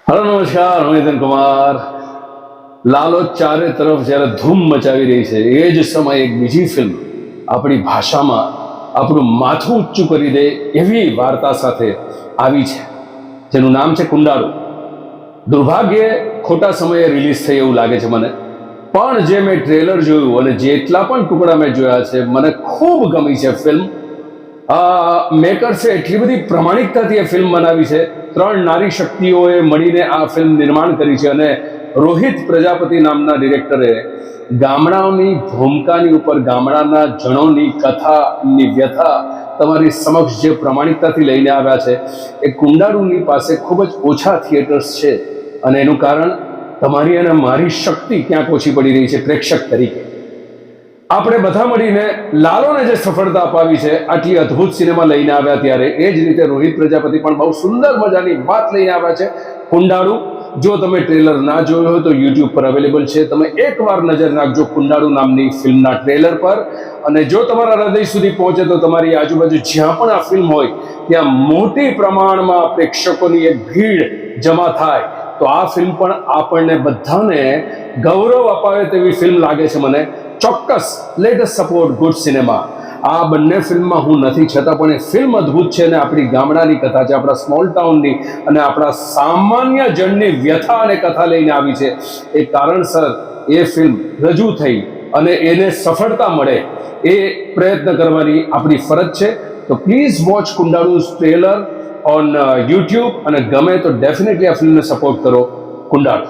Hello नमस्कार, હું નિતિન કુમાર. લાલો ચારે તરફ જ્યારે ધૂમ મચાવી રહી છે એ જ સમયે એક બીજી ફિલ્મ આપણી ભાષામાં આપણું માથું ઊંચું કરી દે એવી વાર્તા સાથે આવી છે, જેનું નામ છે કુંડાળુ. દુર્ભાગ્યે ખોટા સમયે રિલીઝ થઈ એવું લાગે છે મને, પણ જે મેં ટ્રેલર જોયું અને જેટલા પણ ટુકડા મેં જોયા છે મને ખૂબ ગમી છે ફિલ્મ. મેકર્સે એટલી બધી પ્રમાણિકતાથી એ ફિલ્મ બનાવી છે. 3 નારી શક્તિઓએ મળીને આ ફિલ્મ નિર્માણ કરી છે અને રોહિત પ્રજાપતિ નામના ડિરેક્ટરે ગામડાઓની ભૂમિકાની ઉપર ગામડાના જણોની કથાની વ્યથા તમારી સમક્ષ જે પ્રમાણિકતાથી લઈને આવ્યા છે એ કુંડાળુની પાસે ખૂબ જ ઓછા થિયેટર્સ છે અને એનું કારણ તમારી અને મારી શક્તિ ક્યાંક ઓછી પડી રહી છે પ્રેક્ષક તરીકે. આપણે બધા મળીને લાલોને જે સફળતા અપાવી છે આટલી અદ્ભુત સિનેમા લઈને આવ્યા ત્યારે એ જ રીતે રોહિત પ્રજાપતિ પણ બહુ સુંદર મજાની વાત લઈને આવ્યા છે કુંડાળુ. જો તમે ટ્રેલર ના જોયું હોય તો યુટ્યુબ પર અવેલેબલ છે, તમે એકવાર નજર નાખજો કુંડાળુ નામની ફિલ્મના ટ્રેલર પર. અને જો તમારા હૃદય સુધી પહોંચે તો તમારી આજુબાજુ જ્યાં પણ આ ફિલ્મ હોય ત્યાં મોટી પ્રમાણમાં પ્રેક્ષકોની એક ભીડ જમા થાય તો આ ફિલ્મ પણ આપણને બધાને ગૌરવ અપાવે તેવી ફિલ્મ લાગે છે મને. ચોક્કસ let us support good cinema. આ બંને ફિલ્મમાં હું નથી, છતાં પણ એ ફિલ્મ અદ્ભુત છે અને આપણી ગામડાની કથા છે, આપણા સ્મોલ ટાઉનની અને આપણા સામાન્ય જણની વ્યથા અને કથા લઈને આવી છે. એ કારણસર એ ફિલ્મ રજૂ થઈ અને એને સફળતા મળે એ પ્રયત્ન કરવાની આપણી ફરજ છે. તો પ્લીઝ વોચ કુંડાળુઝ ટ્રેલર ઓન યુટ્યુબ અને ગમે તો ડેફિનેટલી આ ફિલ્મને સપોર્ટ કરો. કુંડાળુ.